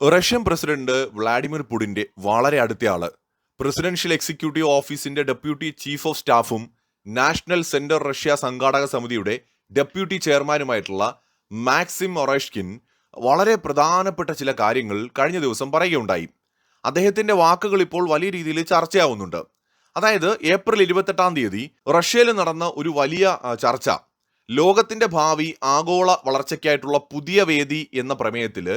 Russian president Vladimir പുടിന്റെ വളരെ അടുത്തയാള് പ്രസിഡൻഷ്യൽ എക്സിക്യൂട്ടീവ് ഓഫീസിന്റെ ഡെപ്യൂട്ടി ചീഫ് ഓഫ് സ്റ്റാഫും നാഷണൽ സെന്റർ റഷ്യ സംഘാടക സമിതിയുടെ ഡെപ്യൂട്ടി ചെയർമാനുമായിട്ടുള്ള മാക്സിം ഒറേഷ്കിൻ വളരെ പ്രധാനപ്പെട്ട ചില കാര്യങ്ങൾ കഴിഞ്ഞ ദിവസം പറയുകയുണ്ടായി. അദ്ദേഹത്തിന്റെ വാക്കുകൾ ഇപ്പോൾ വലിയ രീതിയിൽ ചർച്ചയാവുന്നുണ്ട്. അതായത് ഏപ്രിൽ 28 റഷ്യയിൽ നടന്ന ഒരു വലിയ ചർച്ച, ലോകത്തിന്റെ ഭാവി ആഗോള വളർച്ചയ്ക്കായിട്ടുള്ള പുതിയ വേദി എന്ന പ്രമേയത്തിൽ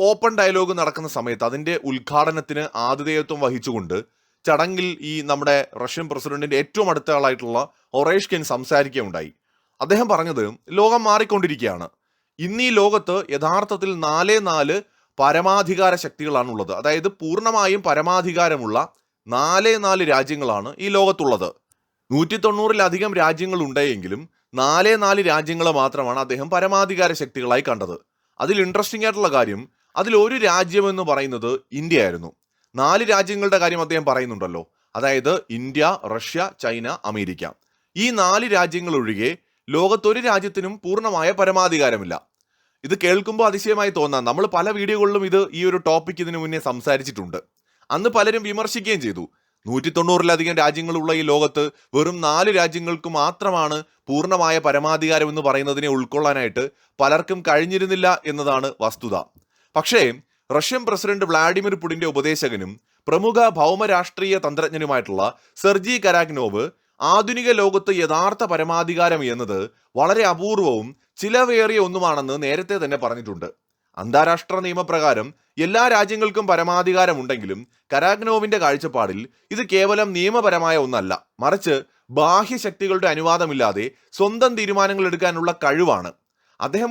ഓപ്പൺ ഡയലോഗ് നടക്കുന്ന സമയത്ത് അതിന്റെ ഉദ്ഘാടനത്തിന് ആതിഥേയത്വം വഹിച്ചുകൊണ്ട് ചടങ്ങിൽ ഈ നമ്മുടെ റഷ്യൻ പ്രസിഡന്റിന്റെ ഏറ്റവും അടുത്ത ആളായിട്ടുള്ള ഒറേഷ്കിൻ സംസാരിക്കുകയുണ്ടായി. അദ്ദേഹം പറഞ്ഞത്, ലോകം മാറിക്കൊണ്ടിരിക്കുകയാണ്. ഇന്ന് ഈ ലോകത്ത് യഥാർത്ഥത്തിൽ 4 പരമാധികാര ശക്തികളാണുള്ളത്. അതായത് പൂർണ്ണമായും പരമാധികാരമുള്ള 4 രാജ്യങ്ങളാണ് ഈ ലോകത്തുള്ളത്. 190-ലധികം രാജ്യങ്ങൾ ഉണ്ടെങ്കിലും 4 രാജ്യങ്ങളെ മാത്രമാണ് അദ്ദേഹം പരമാധികാര ശക്തികളായി കണ്ടത്. അതിൽ ഇൻട്രസ്റ്റിംഗ് ആയിട്ടുള്ള കാര്യം, അതിൽ ഒരു രാജ്യം എന്ന് പറയുന്നത് ഇന്ത്യ ആയിരുന്നു. 4 രാജ്യങ്ങളുടെ കാര്യം അദ്ദേഹം പറയുന്നുണ്ടല്ലോ. അതായത് ഇന്ത്യ, റഷ്യ, ചൈന, അമേരിക്ക. ഈ 4 രാജ്യങ്ങൾ ഒഴികെ ലോകത്തൊരു രാജ്യത്തിനും പൂർണ്ണമായ പരമാധികാരമില്ല. ഇത് കേൾക്കുമ്പോൾ അതിശയമായി തോന്നാം. നമ്മൾ പല വീഡിയോകളിലും ഈ ഒരു ടോപ്പിക് ഇതിനു മുന്നേ സംസാരിച്ചിട്ടുണ്ട്. അന്ന് പലരും വിമർശിക്കുകയും ചെയ്തു. 190-ലധികം രാജ്യങ്ങളുള്ള ഈ ലോകത്ത് വെറും 4 രാജ്യങ്ങൾക്ക് മാത്രമാണ് പൂർണ്ണമായ പരമാധികാരം എന്ന് പറയുന്നതിനെ ഉൾക്കൊള്ളാനായിട്ട് പലർക്കും കഴിഞ്ഞിരുന്നില്ല എന്നതാണ് വസ്തുത. പക്ഷേ റഷ്യൻ പ്രസിഡന്റ് വ്ളാഡിമിർ പുടിന്റെ ഉപദേശകനും പ്രമുഖ ഭൗമരാഷ്ട്രീയ തന്ത്രജ്ഞനുമായിട്ടുള്ള സെർജി കരാഗ്നോവ് ആധുനിക ലോകത്ത് യഥാർത്ഥ പരമാധികാരം എന്നത് വളരെ അപൂർവവും ചിലവേറിയ ഒന്നുമാണെന്ന് നേരത്തെ തന്നെ പറഞ്ഞിട്ടുണ്ട്. അന്താരാഷ്ട്ര നിയമപ്രകാരം എല്ലാ രാജ്യങ്ങൾക്കും പരമാധികാരം ഉണ്ടെങ്കിലും കരാഗ്നോവിന്റെ കാഴ്ചപ്പാടിൽ ഇത് കേവലം നിയമപരമായ ഒന്നല്ല, മറിച്ച് ബാഹ്യശക്തികളുടെ അനുവാദമില്ലാതെ സ്വന്തം തീരുമാനങ്ങൾ എടുക്കാനുള്ള കഴിവാണ്. അദ്ദേഹം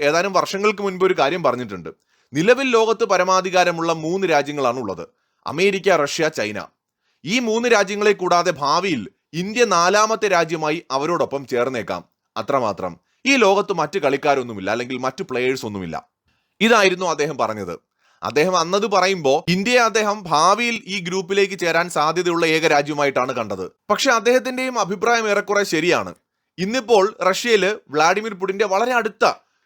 ഏതാനും വർഷങ്ങൾക്ക് മുൻപ് ഒരു കാര്യം പറഞ്ഞിട്ടുണ്ട്. നിലവിൽ ലോകത്ത് പരമാധികാരമുള്ള 3 രാജ്യങ്ങളാണ് ഉള്ളത്: അമേരിക്ക, റഷ്യ, ചൈന. ഈ 3 രാജ്യങ്ങളെ കൂടാതെ ഭാവിയിൽ ഇന്ത്യ 4ാമത്തെ രാജ്യമായി അവരോടൊപ്പം ചേർന്നേക്കാം. അത്രമാത്രം. ഈ ലോകത്ത് മറ്റു കളിക്കാരൊന്നുമില്ല, അല്ലെങ്കിൽ മറ്റു പ്ലേയേഴ്സ് ഒന്നുമില്ല. ഇതായിരുന്നു അദ്ദേഹം പറഞ്ഞത്. അദ്ദേഹം അന്നത് പറയുമ്പോൾ ഇന്ത്യയെ അദ്ദേഹം ഭാവിയിൽ ഈ ഗ്രൂപ്പിലേക്ക് ചേരാൻ സാധ്യതയുള്ള ഏക രാജ്യമായിട്ടാണ് കണ്ടത്. പക്ഷെ അദ്ദേഹത്തിന്റെയും അഭിപ്രായം ഏറെക്കുറെ ശരിയാണ്. ഇന്നിപ്പോൾ റഷ്യയിൽ വ്ളാഡിമിർ പുടിന്റെ വളരെ അടുത്ത,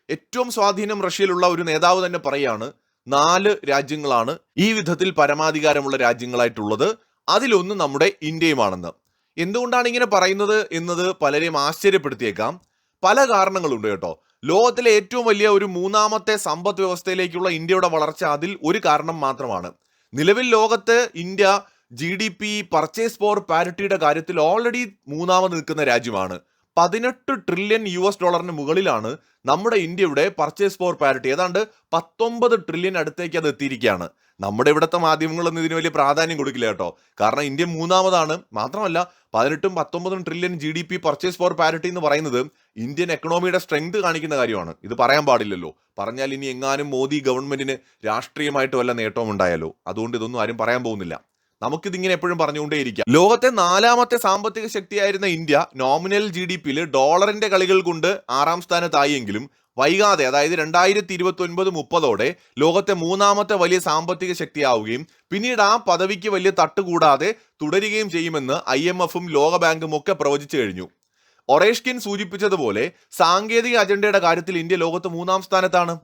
ഏറ്റവും സ്വാധീനം റഷ്യയിലുള്ള ഒരു നേതാവ് തന്നെ പറയാണ്, 4 രാജ്യങ്ങളാണ് ഈ വിധത്തിൽ പരമാധികാരമുള്ള രാജ്യങ്ങളായിട്ടുള്ളത്. അതിലൊന്ന് നമ്മുടെ ഇന്ത്യയുമാണെന്ന്. എന്തുകൊണ്ടാണ് ഇങ്ങനെ പറയുന്നത് എന്നത് പലരെയും ആശ്ചര്യപ്പെടുത്തിയേക്കാം. പല കാരണങ്ങളുണ്ട് കേട്ടോ. ലോകത്തിലെ ഏറ്റവും വലിയ ഒരു 3ാമത്തെ സമ്പദ് വ്യവസ്ഥയിലേക്കുള്ള ഇന്ത്യയുടെ വളർച്ച അതിൽ ഒരു കാരണം മാത്രമാണ്. നിലവിൽ ലോകത്ത് ഇന്ത്യ GDP പർച്ചേസ് പവർ പാരിറ്റിയുടെ കാര്യത്തിൽ ഓൾറെഡി 3ാമത് നിൽക്കുന്ന രാജ്യമാണ്. $18 ട്രില്യൺ മുകളിലാണ് നമ്മുടെ ഇന്ത്യയുടെ പർച്ചേസ് പവർ പാരിറ്റി. ഏതാണ്ട് 19 ട്രില്യൺ അടുത്തേക്ക് അത് എത്തിയിരിക്കുകയാണ്. നമ്മുടെ ഇവിടുത്തെ മാധ്യമങ്ങളൊന്നും ഇതിന് വലിയ പ്രാധാന്യം കൊടുക്കില്ല കേട്ടോ. കാരണം ഇന്ത്യ 3ാമതാണ്. മാത്രമല്ല 18-19 trillion GDP purchase power parity എന്ന് പറയുന്നത് ഇന്ത്യൻ എക്കണോമിയുടെ സ്ട്രെങ്ത് കാണിക്കുന്ന കാര്യമാണ്. ഇത് പറയാൻ പാടില്ലല്ലോ. പറഞ്ഞാൽ ഇനി എങ്ങാനും മോദി ഗവൺമെന്റിന് രാഷ്ട്രീയമായിട്ട് വല്ല നേട്ടവും ഉണ്ടായാലോ. അതുകൊണ്ട് ഇതൊന്നും ആരും പറയാൻ പോകുന്നില്ല. നമുക്കിതിങ്ങനെ എപ്പോഴും പറഞ്ഞുകൊണ്ടേയിരിക്കാം. ലോകത്തെ 4ാമത്തെ സാമ്പത്തിക ശക്തിയായിരുന്ന ഇന്ത്യ നോമിനൽ GDPയിൽ ഡോളറിന്റെ കളികൾ കൊണ്ട് 6ാം സ്ഥാനത്തായെങ്കിലും വൈകാതെ, അതായത് 2029-30 ലോകത്തെ 3ാമത്തെ വലിയ സാമ്പത്തിക ശക്തിയാവുകയും പിന്നീട് ആ പദവിക്ക് വലിയ തട്ടുകൂടാതെ തുടരുകയും ചെയ്യുമെന്ന് IMFും ലോകബാങ്കും ഒക്കെ പ്രവചിച്ചു കഴിഞ്ഞു. ഒറേഷ്കിൻ സൂചിപ്പിച്ചതുപോലെ സാങ്കേതിക അജണ്ടയുടെ കാര്യത്തിൽ ഇന്ത്യ ലോകത്ത് 3ാം സ്ഥാനത്താണ്.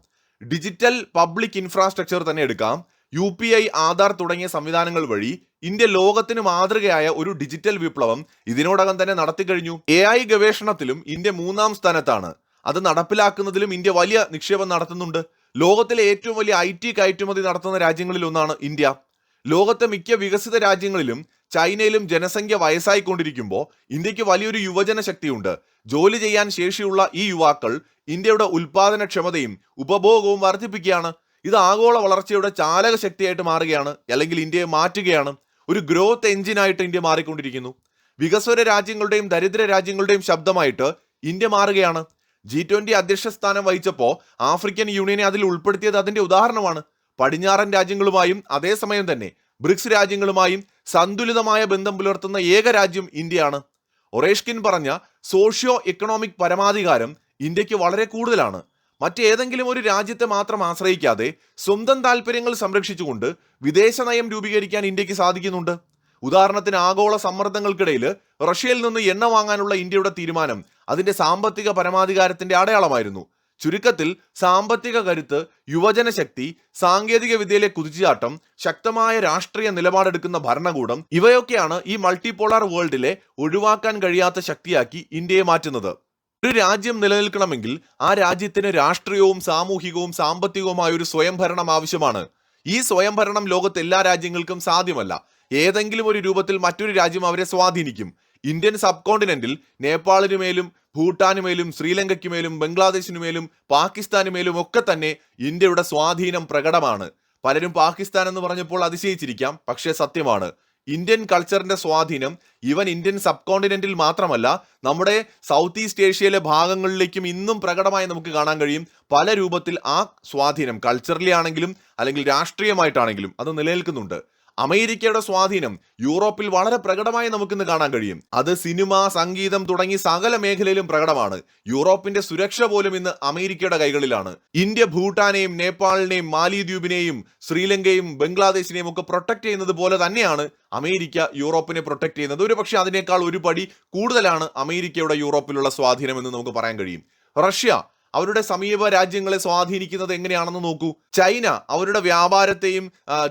ഡിജിറ്റൽ പബ്ലിക് ഇൻഫ്രാസ്ട്രക്ചർ തന്നെ എടുക്കാം. UPI, ആധാർ തുടങ്ങിയ സംവിധാനങ്ങൾ വഴി ഇന്ത്യ ലോകത്തിന് മാതൃകയായ ഒരു ഡിജിറ്റൽ വിപ്ലവം ഇതിനോടകം തന്നെ നടത്തിക്കഴിഞ്ഞു. AI ഗവേഷണത്തിലും ഇന്ത്യ 3ാം സ്ഥാനത്താണ്. അത് നടപ്പിലാക്കുന്നതിലും ഇന്ത്യ വലിയ നിക്ഷേപം നടത്തുന്നുണ്ട്. ലോകത്തിലെ ഏറ്റവും വലിയ IT കയറ്റുമതി നടത്തുന്ന രാജ്യങ്ങളിൽ ഒന്നാണ് ഇന്ത്യ. ലോകത്തെ മിക്ക വികസിത രാജ്യങ്ങളിലും ചൈനയിലും ജനസംഖ്യ വയസ്സായിക്കൊണ്ടിരിക്കുമ്പോൾ ഇന്ത്യക്ക് വലിയൊരു യുവജന ശക്തിയുണ്ട്. ജോലി ചെയ്യാൻ ശേഷിയുള്ള ഈ യുവാക്കൾ ഇന്ത്യയുടെ ഉൽപാദനക്ഷമതയും ഉപഭോഗവും വർദ്ധിപ്പിക്കുകയാണ്. ഇത് ആഗോള വളർച്ചയുടെ ചാലക ശക്തിയായിട്ട് മാറുകയാണ്, അല്ലെങ്കിൽ ഇന്ത്യയെ മാറ്റുകയാണ്. ഒരു ഗ്രോത്ത് എഞ്ചിനായിട്ട് ഇന്ത്യ മാറിക്കൊണ്ടിരിക്കുന്നു. വികസ്വര രാജ്യങ്ങളുടെയും ദരിദ്ര രാജ്യങ്ങളുടെയും ശബ്ദമായിട്ട് ഇന്ത്യ മാറുകയാണ്. G20 അധ്യക്ഷ സ്ഥാനം വഹിച്ചപ്പോൾ ആഫ്രിക്കൻ യൂണിയനെ അതിൽ ഉൾപ്പെടുത്തിയത് അതിന്റെ ഉദാഹരണമാണ്. പടിഞ്ഞാറൻ രാജ്യങ്ങളുമായും അതേസമയം തന്നെ ബ്രിക്സ് രാജ്യങ്ങളുമായും സന്തുലിതമായ ബന്ധം പുലർത്തുന്ന ഏക രാജ്യം ഇന്ത്യയാണ്. ഒറേഷ്കിൻ പറഞ്ഞ സോഷ്യോ എക്കണോമിക് പരമാധികാരം ഇന്ത്യക്ക് വളരെ കൂടുതലാണ്. മറ്റേതെങ്കിലും ഒരു രാജ്യത്തെ മാത്രം ആശ്രയിക്കാതെ സ്വന്തം താല്പര്യങ്ങൾ സംരക്ഷിച്ചുകൊണ്ട് വിദേശ നയം രൂപീകരിക്കാൻ ഇന്ത്യക്ക് സാധിക്കുന്നുണ്ട്. ഉദാഹരണത്തിന് ആഗോള സമ്മർദ്ദങ്ങൾക്കിടയിൽ റഷ്യയിൽ നിന്ന് എണ്ണ വാങ്ങാനുള്ള ഇന്ത്യയുടെ തീരുമാനം അതിന്റെ സാമ്പത്തിക പരമാധികാരത്തിന്റെ അടയാളമായിരുന്നു. ചുരുക്കത്തിൽ സാമ്പത്തിക കരുത്ത്, യുവജന ശക്തി, സാങ്കേതിക വിദ്യയിലെ കുതിച്ചുചാട്ടം, ശക്തമായ രാഷ്ട്രീയ നിലപാടെടുക്കുന്ന ഭരണകൂടം, ഇവയൊക്കെയാണ് ഈ മൾട്ടിപോളാർ വേൾഡിലെ ഒഴിവാക്കാൻ കഴിയാത്ത ശക്തിയാക്കി ഇന്ത്യയെ മാറ്റുന്നത്. ഒരു രാജ്യം നിലനിൽക്കണമെങ്കിൽ ആ രാജ്യത്തിന് രാഷ്ട്രീയവും സാമൂഹികവും സാമ്പത്തികവുമായ ഒരു സ്വയംഭരണം ആവശ്യമാണ്. ഈ സ്വയംഭരണം ലോകത്ത് എല്ലാ രാജ്യങ്ങൾക്കും സാധ്യമല്ല. ഏതെങ്കിലും ഒരു രൂപത്തിൽ മറ്റൊരു രാജ്യം അവരെ സ്വാധീനിക്കും. ഇന്ത്യൻ സബ് കോണ്ടിനെന്റിൽ നേപ്പാളിനുമേലും ഭൂട്ടാനുമേലും ശ്രീലങ്കയ്ക്കുമേലും ബംഗ്ലാദേശിനുമേലും പാകിസ്ഥാനുമേലും ഒക്കെ തന്നെ ഇന്ത്യയുടെ സ്വാധീനം പ്രകടമാണ്. പലരും പാകിസ്ഥാൻ എന്ന് പറഞ്ഞപ്പോൾ അതിശയിച്ചിരിക്കാം, പക്ഷേ സത്യമാണ്. ഇന്ത്യൻ കൾച്ചറിന്റെ സ്വാധീനം ഈവൻ ഇന്ത്യൻ സബ് കോണ്ടിനെന്റിൽ മാത്രമല്ല, നമ്മുടെ സൗത്ത് ഈസ്റ്റ് ഏഷ്യയിലെ ഭാഗങ്ങളിലേക്കും ഇന്നും പ്രകടമായി നമുക്ക് കാണാൻ കഴിയും. പല രൂപത്തിൽ ആ സ്വാധീനം കൾച്ചറലി ആണെങ്കിലും അല്ലെങ്കിൽ രാഷ്ട്രീയമായിട്ടാണെങ്കിലും അത് നിലനിൽക്കുന്നുണ്ട്. അമേരിക്കയുടെ സ്വാധീനം യൂറോപ്പിൽ വളരെ പ്രകടമായി നമുക്കിന്ന് കാണാൻ കഴിയും. അത് സിനിമ, സംഗീതം തുടങ്ങി സകല മേഖലയിലും പ്രകടമാണ്. യൂറോപ്പിന്റെ സുരക്ഷ പോലും ഇന്ന് അമേരിക്കയുടെ കൈകളിലാണ്. ഇന്ത്യ ഭൂട്ടാനെയും നേപ്പാളിനെയും മാലിദ്വീപിനെയും ശ്രീലങ്കയും ബംഗ്ലാദേശിനെയും ഒക്കെ പ്രൊട്ടക്ട് ചെയ്യുന്നത് പോലെ തന്നെയാണ് അമേരിക്ക യൂറോപ്പിനെ പ്രൊട്ടക്ട് ചെയ്യുന്നത്. ഒരു പക്ഷേ അതിനേക്കാൾ ഒരു പടി കൂടുതലാണ് അമേരിക്കയുടെ യൂറോപ്പിലുള്ള സ്വാധീനം എന്ന് നമുക്ക് പറയാൻ കഴിയും. റഷ്യ അവരുടെ സമീപ രാജ്യങ്ങളെ സ്വാധീനിക്കുന്നത് എങ്ങനെയാണെന്ന് നോക്കൂ. ചൈന അവരുടെ വ്യാപാരത്തെയും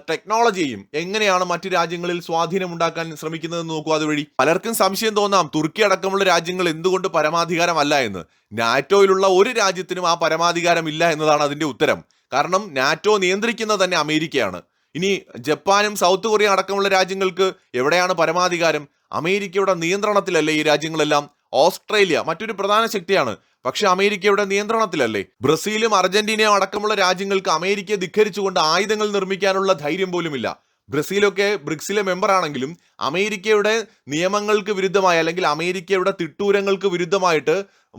ടെക്നോളജിയെയും എങ്ങനെയാണ് മറ്റു രാജ്യങ്ങളിൽ സ്വാധീനം ഉണ്ടാക്കാൻ ശ്രമിക്കുന്നതെന്ന് നോക്കൂ. അതുവഴി പലർക്കും സംശയം തോന്നാം, തുർക്കി അടക്കമുള്ള രാജ്യങ്ങൾ എന്തുകൊണ്ട് പരമാധികാരമല്ല എന്ന്. നാറ്റോയിലുള്ള ഒരു രാജ്യത്തിനും ആ പരമാധികാരം ഇല്ല എന്നതാണ് അതിന്റെ ഉത്തരം. കാരണം നാറ്റോ നിയന്ത്രിക്കുന്നത് തന്നെ അമേരിക്കയാണ്. ഇനി ജപ്പാനും സൗത്ത് കൊറിയ അടക്കമുള്ള രാജ്യങ്ങൾക്ക് എവിടെയാണ് പരമാധികാരം? അമേരിക്കയുടെ നിയന്ത്രണത്തിലല്ലേ ഈ രാജ്യങ്ങളെല്ലാം? ഓസ്ട്രേലിയ മറ്റൊരു പ്രധാന ശക്തിയാണ്, പക്ഷെ അമേരിക്കയുടെ നിയന്ത്രണത്തിലല്ലേ? ബ്രസീലും അർജന്റീനയും അടക്കമുള്ള രാജ്യങ്ങൾക്ക് അമേരിക്കയെ ധിക്കരിച്ചുകൊണ്ട് ആയുധങ്ങൾ നിർമ്മിക്കാനുള്ള ധൈര്യം പോലുമില്ല. ബ്രസീലൊക്കെ ബ്രിക്സിലെ മെമ്പർ ആണെങ്കിലും അമേരിക്കയുടെ നിയമങ്ങൾക്ക് വിരുദ്ധമായി അല്ലെങ്കിൽ അമേരിക്കയുടെ തിട്ടൂരങ്ങൾക്ക് വിരുദ്ധമായിട്ട്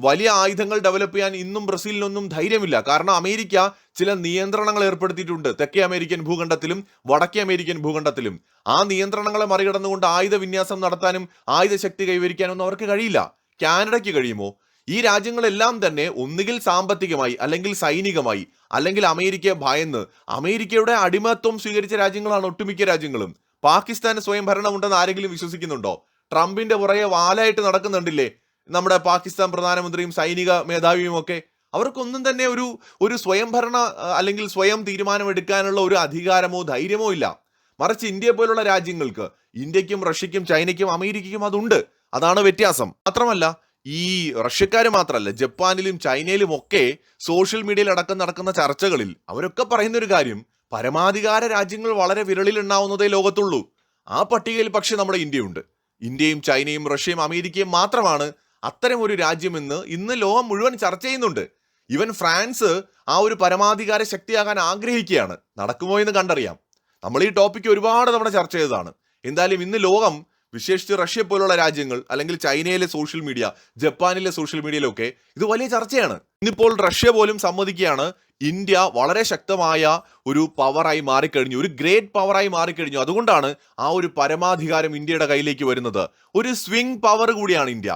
വലിയ ആയുധങ്ങൾ ഡെവലപ്പ് ചെയ്യാൻ ഇന്നും ബ്രസീലിനൊന്നും ധൈര്യമില്ല. കാരണം അമേരിക്ക ചില നിയന്ത്രണങ്ങൾ ഏർപ്പെടുത്തിയിട്ടുണ്ട് തെക്കേ അമേരിക്കൻ ഭൂഖണ്ഡത്തിലും വടക്കേ അമേരിക്കൻ ഭൂഖണ്ഡത്തിലും. ആ നിയന്ത്രണങ്ങളെ മറികടന്നുകൊണ്ട് ആയുധ വിന്യാസം നടത്താനും ആയുധ ശക്തി കൈവരിക്കാനും ഒന്നും അവർക്ക് കഴിയില്ല. കാനഡയ്ക്ക് കഴിയുമോ? ഈ രാജ്യങ്ങളെല്ലാം തന്നെ ഒന്നുകിൽ സാമ്പത്തികമായി അല്ലെങ്കിൽ സൈനികമായി അല്ലെങ്കിൽ അമേരിക്കയെ ഭയന്ന് അമേരിക്കയുടെ അടിമത്വം സ്വീകരിച്ച രാജ്യങ്ങളാണ് ഒട്ടുമിക്ക രാജ്യങ്ങളും. പാകിസ്ഥാന് സ്വയം ഭരണമുണ്ടെന്ന് ആരെങ്കിലും വിശ്വസിക്കുന്നുണ്ടോ? ട്രംപിന്റെ പുറകെ വാലായിട്ട് നടക്കുന്നുണ്ടില്ലേ നമ്മുടെ പാകിസ്ഥാൻ പ്രധാനമന്ത്രിയും സൈനിക മേധാവിയും ഒക്കെ? അവർക്കൊന്നും തന്നെ ഒരു സ്വയംഭരണ അല്ലെങ്കിൽ സ്വയം തീരുമാനമെടുക്കാനുള്ള ഒരു അധികാരമോ ധൈര്യമോ ഇല്ല. മറിച്ച് ഇന്ത്യയെ പോലുള്ള രാജ്യങ്ങൾക്ക്, ഇന്ത്യക്കും റഷ്യക്കും ചൈനയ്ക്കും അമേരിക്കയ്ക്കും അതുണ്ട്. അതാണ് വ്യത്യാസം. മാത്രമല്ല ഈ റഷ്യക്കാർ മാത്രമല്ല, ജപ്പാനിലും ചൈനയിലും ഒക്കെ സോഷ്യൽ മീഡിയയിൽ അടക്കം നടക്കുന്ന ചർച്ചകളിൽ അവരൊക്കെ പറയുന്ന ഒരു കാര്യം, പരമാധികാര രാജ്യങ്ങൾ വളരെ വിരളിൽ എണ്ണാവുന്നതേ ലോകത്തുള്ളൂ. ആ പട്ടികയിൽ പക്ഷെ നമ്മുടെ ഇന്ത്യയുണ്ട്. ഇന്ത്യയും ചൈനയും റഷ്യയും അമേരിക്കയും മാത്രമാണ് അത്തരം ഒരു രാജ്യമെന്ന് ഇന്ന് ലോകം മുഴുവൻ ചർച്ച ചെയ്യുന്നുണ്ട്. ഈവൻ ഫ്രാൻസ് ആ ഒരു പരമാധികാര ശക്തിയാകാൻ ആഗ്രഹിക്കുകയാണ്. നടക്കുമോ എന്ന് കണ്ടറിയാം. നമ്മൾ ഈ ടോപ്പിക്ക് ഒരുപാട് തവണ ചർച്ച ചെയ്തതാണ്. എന്തായാലും ഇന്ന് ലോകം, വിശേഷിച്ച് റഷ്യ പോലുള്ള രാജ്യങ്ങൾ അല്ലെങ്കിൽ ചൈനയിലെ സോഷ്യൽ മീഡിയ, ജപ്പാനിലെ സോഷ്യൽ മീഡിയയിലൊക്കെ ഇത് വലിയ ചർച്ചയാണ്. ഇന്നിപ്പോൾ റഷ്യ പോലും സമ്മതിക്കുകയാണ് ഇന്ത്യ വളരെ ശക്തമായ ഒരു പവറായി മാറിക്കഴിഞ്ഞു, ഒരു ഗ്രേറ്റ് പവറായി മാറിക്കഴിഞ്ഞു. അതുകൊണ്ടാണ് ആ ഒരു പരമാധികാരം ഇന്ത്യയുടെ കയ്യിലേക്ക് വരുന്നത്. ഒരു സ്വിംഗ് പവർ കൂടിയാണ് ഇന്ത്യ.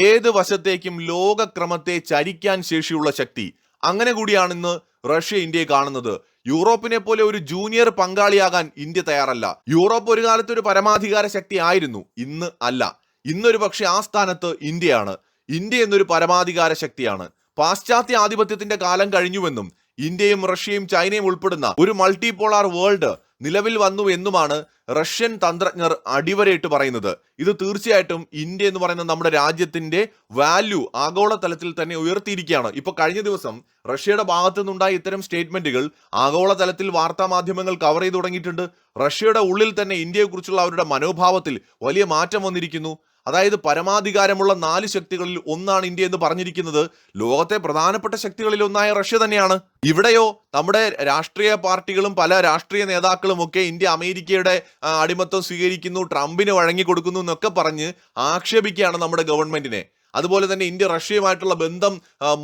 ഏത് വശത്തേക്കും ലോകക്രമത്തെ ചരിക്കാൻ ശേഷിയുള്ള ശക്തി. അങ്ങനെ കൂടിയാണ് ഇന്ന് റഷ്യ ഇന്ത്യയെ കാണുന്നത്. യൂറോപ്പിനെ പോലെ ഒരു ജൂനിയർ പങ്കാളിയാകാൻ ഇന്ത്യ തയ്യാറല്ല. യൂറോപ്പ് ഒരു കാലത്ത് ഒരു പരമാധികാര ശക്തി ആയിരുന്നു, ഇന്ന് അല്ല. ഇന്നൊരു പക്ഷെ ആ സ്ഥാനത്ത് ഇന്ത്യയാണ്. ഇന്ത്യ എന്നൊരു പരമാധികാര ശക്തിയാണ്. പാശ്ചാത്യ ആധിപത്യത്തിന്റെ കാലം കഴിഞ്ഞുവെന്നും ഇന്ത്യയും റഷ്യയും ചൈനയും ഉൾപ്പെടുന്ന ഒരു മൾട്ടിപോളാർ വേൾഡ് നിലവിൽ വന്നു എന്നുമാണ് റഷ്യൻ തന്ത്രജ്ഞർ അടിവരയിട്ട് പറയുന്നത്. ഇത് തീർച്ചയായിട്ടും ഇന്ത്യ എന്ന് പറയുന്ന നമ്മുടെ രാജ്യത്തിന്റെ വാല്യൂ ആഗോളതലത്തിൽ തന്നെ ഉയർത്തിയിരിക്കുകയാണ്. ഇപ്പൊ കഴിഞ്ഞ ദിവസം റഷ്യയുടെ ഭാഗത്തു നിന്നുണ്ടായ ഇത്തരം സ്റ്റേറ്റ്മെന്റുകൾ ആഗോളതലത്തിൽ വാർത്താ മാധ്യമങ്ങൾ കവർ ചെയ്ത് തുടങ്ങിയിട്ടുണ്ട്. റഷ്യയുടെ ഉള്ളിൽ തന്നെ ഇന്ത്യയെക്കുറിച്ചുള്ള അവരുടെ മനോഭാവത്തിൽ വലിയ മാറ്റം വന്നിരിക്കുന്നു. അതായത് പരമാധികാരമുള്ള 4 ശക്തികളിൽ ഒന്നാണ് ഇന്ത്യ എന്ന് പറഞ്ഞിരിക്കുന്നത് ലോകത്തെ പ്രധാനപ്പെട്ട ശക്തികളിൽ ഒന്നായ റഷ്യ തന്നെയാണ്. ഇവിടെയോ നമ്മുടെ രാഷ്ട്രീയ പാർട്ടികളും പല രാഷ്ട്രീയ നേതാക്കളും ഒക്കെ ഇന്ത്യ അമേരിക്കയുടെ അടിമത്വം സ്വീകരിക്കുന്നു, ട്രംപിന് വഴങ്ങിക്കൊടുക്കുന്നു എന്നൊക്കെ പറഞ്ഞ് ആക്ഷേപിക്കുകയാണ് നമ്മുടെ ഗവൺമെന്റിനെ. അതുപോലെ തന്നെ ഇന്ത്യ റഷ്യയുമായിട്ടുള്ള ബന്ധം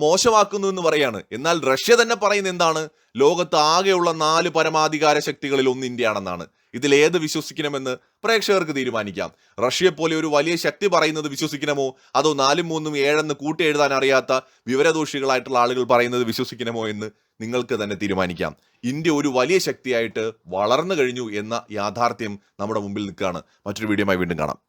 മോശമാക്കുന്നു എന്ന് പറയാണ്. എന്നാൽ റഷ്യ തന്നെ പറയുന്ന എന്താണ്? ലോകത്ത് ആകെയുള്ള 4 പരമാധികാര ശക്തികളിൽ ഒന്ന് ഇന്ത്യയാണെന്നാണ്. ഇതിലേത് വിശ്വസിക്കണമെന്ന് പ്രേക്ഷകർക്ക് തീരുമാനിക്കാം. റഷ്യയെ പോലെ ഒരു വലിയ ശക്തി പറയുന്നത് വിശ്വസിക്കണമോ, അതോ 4, 3, 7 കൂട്ടി എഴുതാൻ അറിയാത്ത വിവരദോഷികളായിട്ടുള്ള ആളുകൾ പറയുന്നത് വിശ്വസിക്കണമോ എന്ന് നിങ്ങൾക്ക് തന്നെ തീരുമാനിക്കാം. ഇന്ത്യ ഒരു വലിയ ശക്തിയായിട്ട് വളർന്നു കഴിഞ്ഞു എന്ന യാഥാർത്ഥ്യം നമ്മുടെ മുമ്പിൽ നിൽക്കുകയാണ്. മറ്റൊരു വീഡിയോയുമായി വീണ്ടും കാണാം.